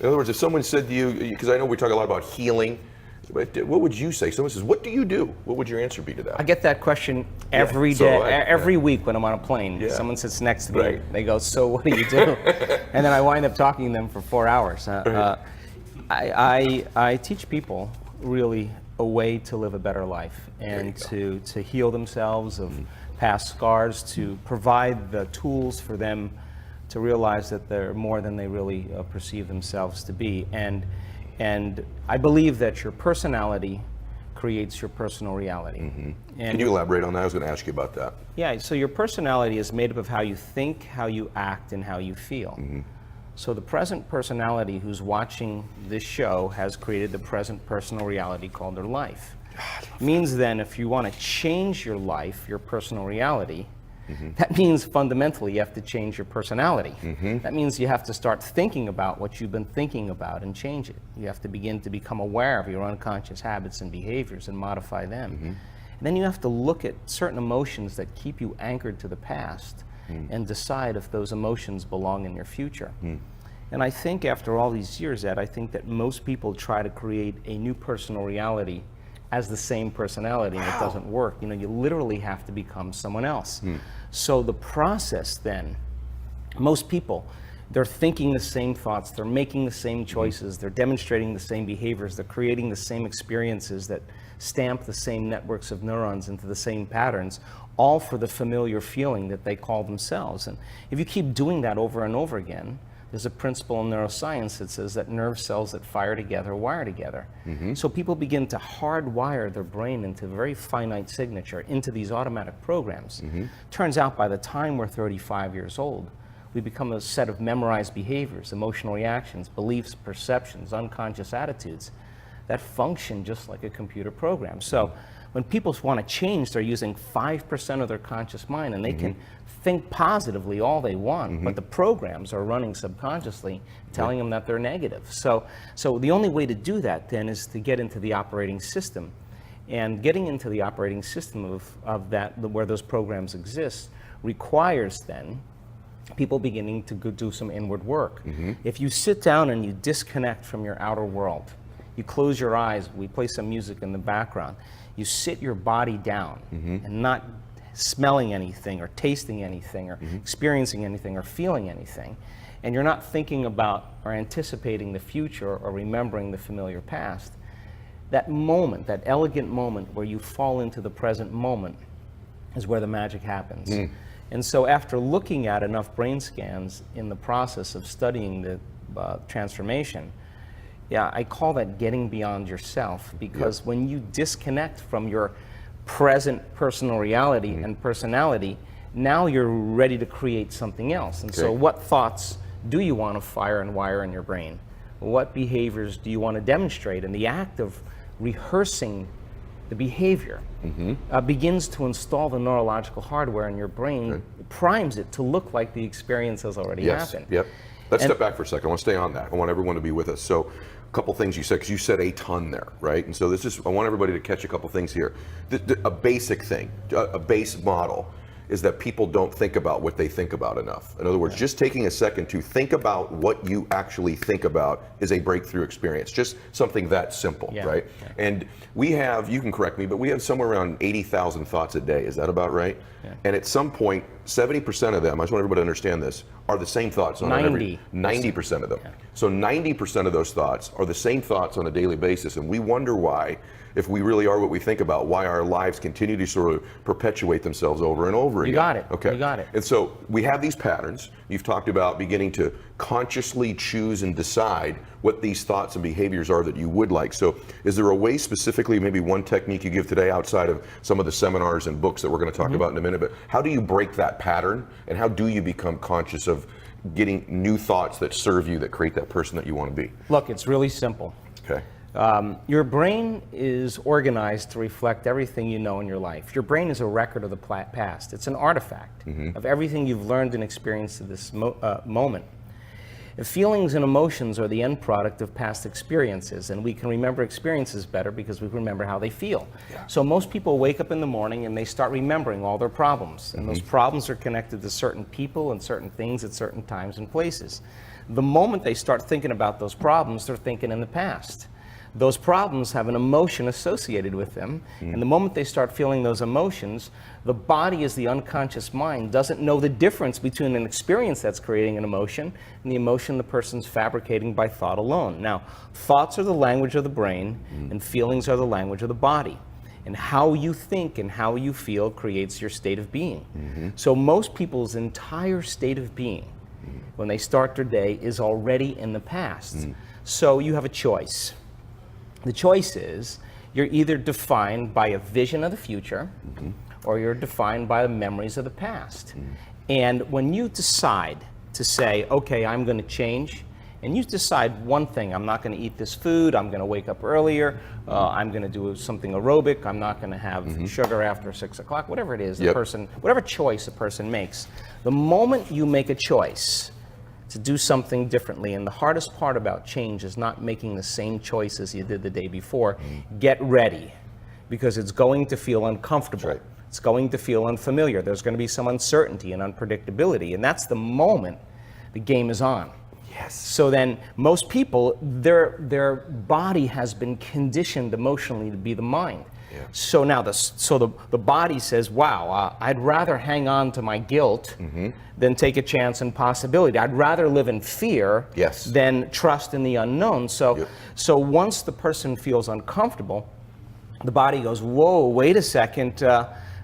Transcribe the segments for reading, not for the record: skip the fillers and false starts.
In other words, if someone said to you, because I know we talk a lot about healing, but what would you say? Someone says, what do you do? What would your answer be to that? I get that question every day, every week when I'm on a plane. Yeah. Someone sits next to me, Right. they go, so what do you do? And then I wind up talking to them for 4 hours. I teach people really a way to live a better life and to heal themselves of past scars, to provide the tools for them to realize that they're more than they really perceive themselves to be. And I believe that your personality creates your personal reality. Mm-hmm. And can you elaborate on that? I was going to ask you about that. Yeah, so your personality is made up of how you think, how you act, and how you feel. Mm-hmm. So the present personality who's watching this show has created the present personal reality called their life. Means then if you want to change your life, your personal reality, that means fundamentally you have to change your personality. That means you have to start thinking about what you've been thinking about and change it. You have to begin to become aware of your unconscious habits and behaviors and modify them. And then you have to look at certain emotions that keep you anchored to the past and decide if those emotions belong in your future. And I think after all these years, Ed, I think that most people try to create a new personal reality as the same personality, and it doesn't work. You know, you literally have to become someone else. So the process then, most people, they're thinking the same thoughts, they're making the same choices, they're demonstrating the same behaviors, they're creating the same experiences that stamp the same networks of neurons into the same patterns, all for the familiar feeling that they call themselves. And if you keep doing that over and over again, there's a principle in neuroscience that says that nerve cells that fire together wire together. So people begin to hardwire their brain into very finite signature, into these automatic programs. Turns out by the time we're 35 years old, we become a set of memorized behaviors, emotional reactions, beliefs, perceptions, unconscious attitudes that function just like a computer program. So when people want to change, they're using 5% of their conscious mind, and they can think positively all they want, but the programs are running subconsciously telling them that they're negative. So the only way to do that then is to get into the operating system. And getting into the operating system of that, where those programs exist, requires then people beginning to do some inward work. If you sit down and you disconnect from your outer world, you close your eyes, we play some music in the background, you sit your body down and not smelling anything or tasting anything or experiencing anything or feeling anything, and you're not thinking about or anticipating the future or remembering the familiar past, that moment, that elegant moment where you fall into the present moment is where the magic happens. And so after looking at enough brain scans in the process of studying the transformation, I call that getting beyond yourself, because when you disconnect from your present personal reality and personality, now you're ready to create something else. And so what thoughts do you want to fire and wire in your brain? What behaviors do you want to demonstrate? And the act of rehearsing the behavior begins to install the neurological hardware in your brain, primes it to look like the experience has already happened. Let's step back for a second. I want to stay on that. I want everyone to be with us. So a couple things you said, because you said a ton there, right? And so I want everybody to catch a couple things here. A basic thing, a base model, is that people don't think about what they think about enough. In other words, just taking a second to think about what you actually think about is a breakthrough experience. Just something that simple, right? And we have, you can correct me, but we have somewhere around 80,000 thoughts a day. Is that about right? And at some point, 70% of them, I just want everybody to understand this, are the same thoughts on 90% of them. So 90% of those thoughts are the same thoughts on a daily basis, and we wonder why, if we really are what we think about, why our lives continue to sort of perpetuate themselves over and over again. You got it. Okay. You got it. And so we have these patterns. You've talked about beginning to consciously choose and decide what these thoughts and behaviors are that you would like. So is there a way specifically, maybe one technique you give today outside of some of the seminars and books that we're going to talk about in a minute, but how do you break that pattern, and how do you become conscious of getting new thoughts that serve you, that create that person that you want to be? Look, it's really simple. Okay. Your brain is organized to reflect everything you know in your life. Your brain is a record of the past. It's an artifact of everything you've learned and experienced at this moment. Feelings and emotions are the end product of past experiences, and we can remember experiences better because we remember how they feel. So most people wake up in the morning and they start remembering all their problems, and those problems are connected to certain people and certain things at certain times and places. The moment they start thinking about those problems, they're thinking in the past. Those problems have an emotion associated with them, and the moment they start feeling those emotions, the body, as the unconscious mind, doesn't know the difference between an experience that's creating an emotion and the emotion the person's fabricating by thought alone. Now, thoughts are the language of the brain, and feelings are the language of the body. And how you think and how you feel creates your state of being. So most people's entire state of being, when they start their day, is already in the past. So you have a choice. The choice is, you're either defined by a vision of the future, or you're defined by the memories of the past. And when you decide to say, okay, I'm going to change, and you decide one thing: I'm not going to eat this food, I'm going to wake up earlier, I'm going to do something aerobic, I'm not going to have sugar after 6 o'clock, whatever it is, the person, whatever choice a person makes. The moment you make a choice to do something differently, and the hardest part about change is not making the same choice as you did the day before, get ready, because it's going to feel uncomfortable. Right. It's going to feel unfamiliar. There's going to be some uncertainty and unpredictability, and that's the moment the game is on. Yes. So then most people, their body has been conditioned emotionally to be the mind. Yeah. So now the body says, wow, I'd rather hang on to my guilt than take a chance and possibility. I'd rather live in fear than trust in the unknown. So once the person feels uncomfortable, the body goes, whoa, wait a second,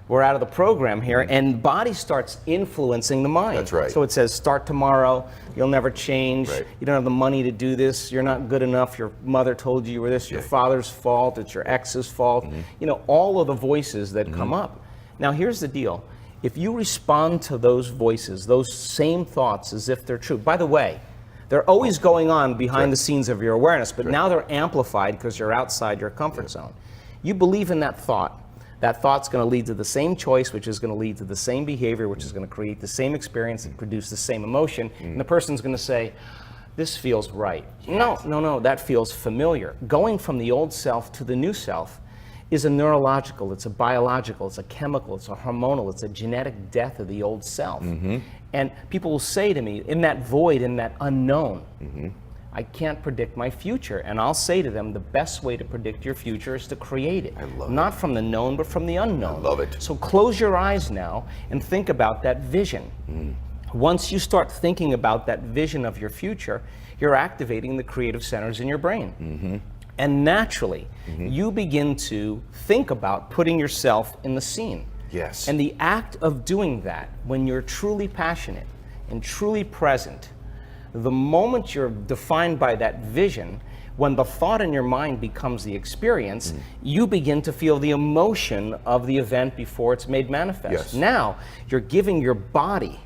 we're out of the program here, and body starts influencing the mind. That's right. So it says, start tomorrow, you'll never change, Right. you don't have the money to do this, you're not good enough, your mother told you were this, your father's fault, it's your ex's fault, you know, all of the voices that come up. Now here's the deal, if you respond to those voices, those same thoughts as if they're true, by the way, they're always going on behind the scenes of your awareness, but now they're amplified because you're outside your comfort zone. You believe in that thought's going to lead to the same choice, which is going to lead to the same behavior, which is going to create the same experience and produce the same emotion. And the person's going to say, this feels right. No, that feels familiar. Going from the old self to the new self is a neurological, it's a biological, it's a chemical, it's a hormonal, it's a genetic death of the old self. And people will say to me, in that void, in that unknown, I can't predict my future. And I'll say to them, the best way to predict your future is to create it. Not from the known, but from the unknown. I love it. So close your eyes now and think about that vision. Once you start thinking about that vision of your future, you're activating the creative centers in your brain. And naturally, you begin to think about putting yourself in the scene. Yes. And the act of doing that, when you're truly passionate and truly present, the moment you're defined by that vision, when the thought in your mind becomes the experience, you begin to feel the emotion of the event before it's made manifest. Yes. Now, you're giving your body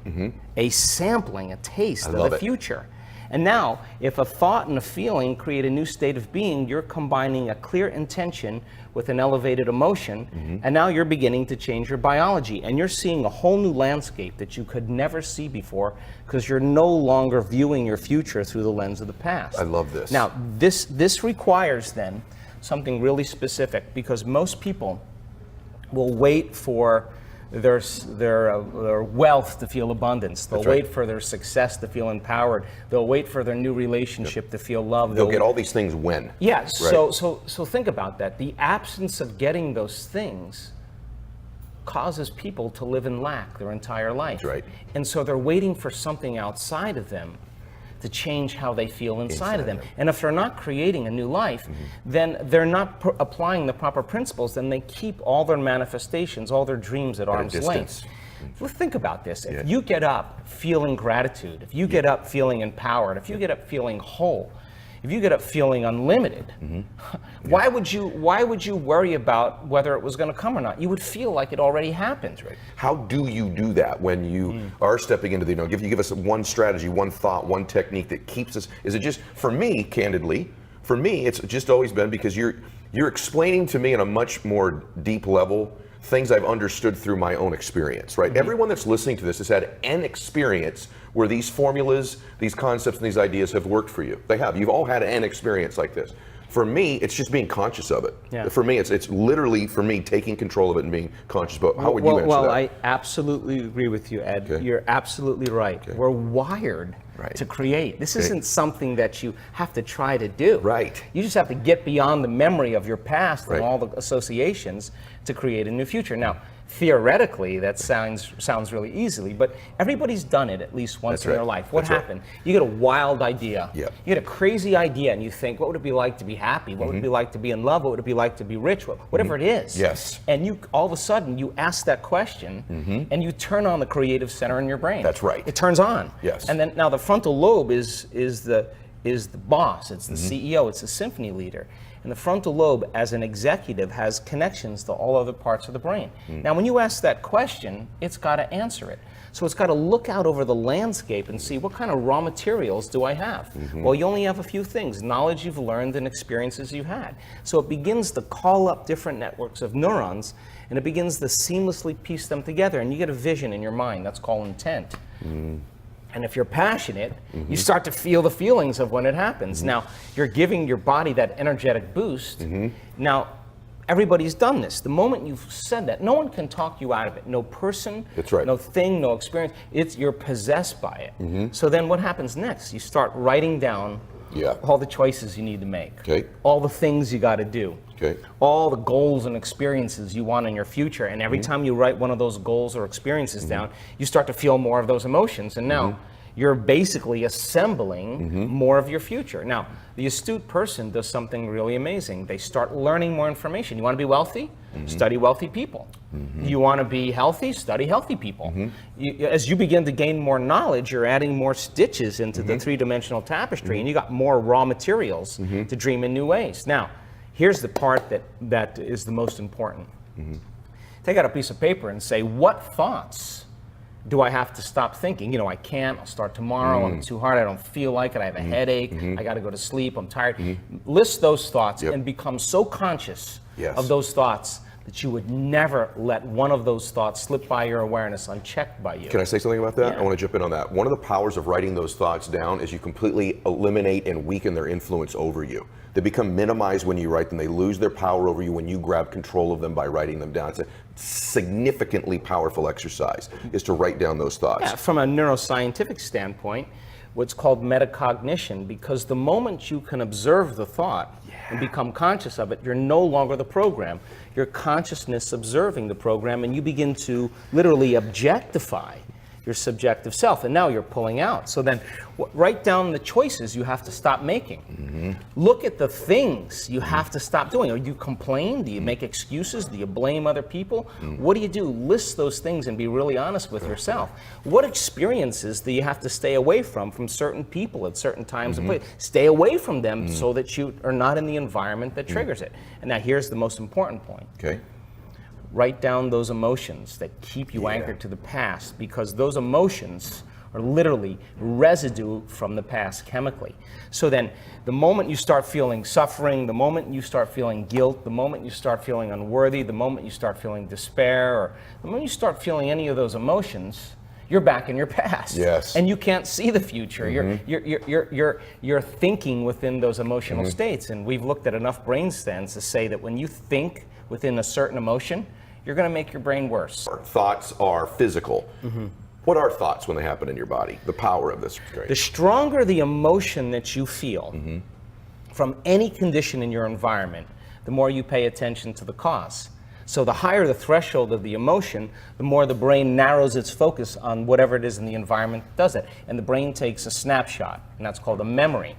a sampling, a taste of the future. And now, if a thought and a feeling create a new state of being, you're combining a clear intention with an elevated emotion, and now you're beginning to change your biology, and you're seeing a whole new landscape that you could never see before, because you're no longer viewing your future through the lens of the past. I love this. Now, this requires then something really specific, because most people will wait for their wealth to feel abundance. They'll wait for their success to feel empowered. They'll wait for their new relationship to feel loved. They'll get all these things when. Yes. Right. So think about that. The absence of getting those things causes people to live in lack their entire life. That's right. And so they're waiting for something outside of them to change how they feel inside of them. And if they're not creating a new life, then they're not applying the proper principles, then they keep all their manifestations, all their dreams at arm's length. Well, think about this. If you get up feeling gratitude, if you get up feeling empowered, if you get up feeling whole, if you get up feeling unlimited, why would you worry about whether it was going to come or not? You would feel like it already happened. Right. How do you do that when you are stepping into the, give us one strategy, one thought, one technique that keeps us? Is it just, for me, candidly, it's just always been because you're explaining to me on a much more deep level things I've understood through my own experience, right? Everyone that's listening to this has had an experience where these formulas, these concepts, and these ideas have worked for you. They have. You've all had an experience like this. For me, it's just being conscious of it. Yeah. For me, it's literally, for me, taking control of it and being conscious about how would you answer that? Well, I absolutely agree with you, Ed. Okay. You're absolutely right. Okay. We're wired Right. to create. This isn't something that you have to try to do. Right. You just have to get beyond the memory of your past Right. and all the associations to create a new future. Now, theoretically, that sounds really easily, but everybody's done it at least once That's in right. their life. What That's right. happened? You get a wild idea. Yep. You get a crazy idea, and you think, what would it be like to be happy? What would it be like to be in love? What would it be like to be rich? Whatever it is. Yes. And you all of a sudden you ask that question, and you turn on the creative center in your brain. That's right. It turns on. Yes. And then now the frontal lobe is the boss. It's the CEO. It's the symphony leader. And the frontal lobe, as an executive, has connections to all other parts of the brain. Now, when you ask that question, it's got to answer it. So it's got to look out over the landscape and see, what kind of raw materials do I have? Well, you only have a few things: knowledge you've learned and experiences you've had. So it begins to call up different networks of neurons, and it begins to seamlessly piece them together, and you get a vision in your mind. That's called intent. And if you're passionate, you start to feel the feelings of when it happens. Now, you're giving your body that energetic boost. Now, everybody's done this. The moment you've said that, no one can talk you out of it. No person, That's right. no thing, no experience. You're possessed by it. So then what happens next? You start writing down all the choices you need to make. Okay. All the things you got to do. Okay. All the goals and experiences you want in your future. And every time you write one of those goals or experiences down, you start to feel more of those emotions. And now you're basically assembling more of your future. Now, the astute person does something really amazing. They start learning more information. You want to be wealthy? Study wealthy people. You want to be healthy? Study healthy people. As you begin to gain more knowledge, you're adding more stitches into the three-dimensional tapestry, and you got more raw materials to dream in new ways. Now, here's the part that is the most important. Take out a piece of paper and say, what thoughts do I have to stop thinking? You know, I can't, I'll start tomorrow, I'm too hard, I don't feel like it, I have a headache, I gotta go to sleep, I'm tired. List those thoughts and become so conscious of those thoughts that you would never let one of those thoughts slip by your awareness unchecked by you. Can I say something about that? Yeah. I want to jump in on that. One of the powers of writing those thoughts down is you completely eliminate and weaken their influence over you. They become minimized when you write them. They lose their power over you when you grab control of them by writing them down. It's a significantly powerful exercise, is to write down those thoughts. Yeah, from a neuroscientific standpoint, what's called metacognition, because the moment you can observe the thought and become conscious of it, you're no longer the program. Your consciousness observing the program, and you begin to literally objectify your subjective self, and now you're pulling out. So then write down the choices you have to stop making. Look at the things you have to stop doing. Do you complain? Do you make excuses? Do you blame other people? What do you do? List those things and be really honest with yourself. What experiences do you have to stay away from certain people at certain times and places? Stay away from them so that you are not in the environment that triggers it. And now here's the most important point. Okay. Write down those emotions that keep you anchored to the past, because those emotions are literally residue from the past chemically. So then the moment you start feeling suffering, the moment you start feeling guilt, the moment you start feeling unworthy, the moment you start feeling despair, or the moment you start feeling any of those emotions, you're back in your past. Yes. And you can't see the future. You're thinking within those emotional states. And we've looked at enough brain scans to say that when you think within a certain emotion, you're going to make your brain worse. Thoughts are physical. What are thoughts when they happen in your body? The power of this. The stronger the emotion that you feel from any condition in your environment, the more you pay attention to the cause. So the higher the threshold of the emotion, the more the brain narrows its focus on whatever it is in the environment that does it. And the brain takes a snapshot, and that's called a memory.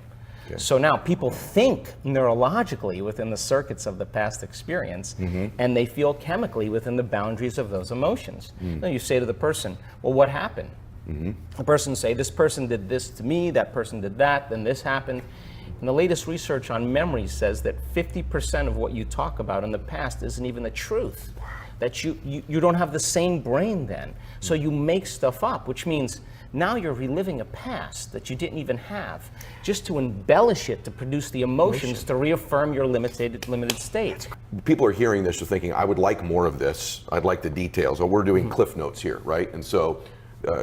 So now people think neurologically within the circuits of the past experience, and they feel chemically within the boundaries of those emotions. Then you say to the person, well, what happened? The person say, this person did this to me, that person did that, then this happened. And the latest research on memory says that 50% of what you talk about in the past isn't even the truth. That you don't have the same brain then. So you make stuff up, which means now you're reliving a past that you didn't even have, just to embellish it, to produce the emotions, to reaffirm your limited state. People are hearing this, are thinking, I would like more of this. I'd like the details. Well, we're doing cliff notes here, right? And so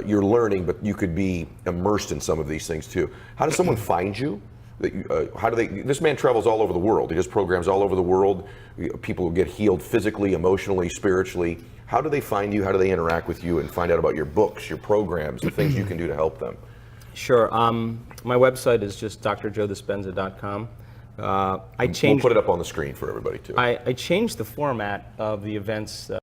you're learning, but you could be immersed in some of these things too. How does someone find you? How do they? This man travels all over the world. He does programs all over the world. People get healed physically, emotionally, spiritually. How do they find you? How do they interact with you and find out about your books, your programs, the things you can do to help them? Sure. My website is just drjoedispenza.com. We'll put it up on the screen for everybody too. I changed the format of the events